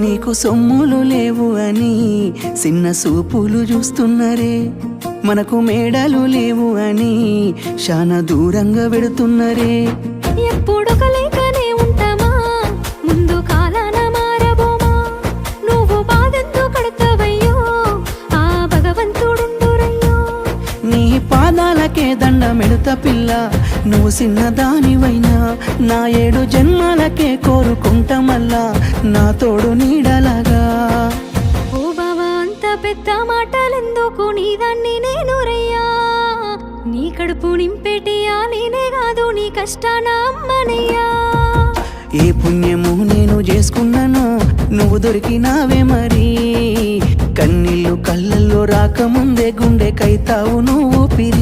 నీకు సొమ్ములు లేవు అని చిన్న సూపులు చూస్తున్నరే, మనకు మేడలు లేవు అని శానా దూరంగా వెడుతున్నరే. ఎప్పుడు కలేకనే ఉంటామా, ముందు కాలాన మారబోమా. నువ్వు బాధంతో పడతావయ్యో, ఆ భగవంతుడుండురయ్యో. నీ పాదాలకే దండమెడుత పిల్ల, నువ్వు చిన్నదానివైనా నా 7 జన్మాలకే కోరుకుంటా మల్లా నా తోడు నీడలాగా. ఓ బావా అంత పెద్ద మాటలెందుకు, నీదాన్ని నేను రయ్యా. నీ కడుపు నింపేటియా నేనే కాదు, నీ కష్టాన అమ్మనయ్యా. ఏ పుణ్యము నేను చేసుకున్నానో నువ్వు దొరికినావే మరి, కన్నీళ్ళు కళ్ళల్లో రాకముందే గుండె కైతావు నువ్వు పిరి.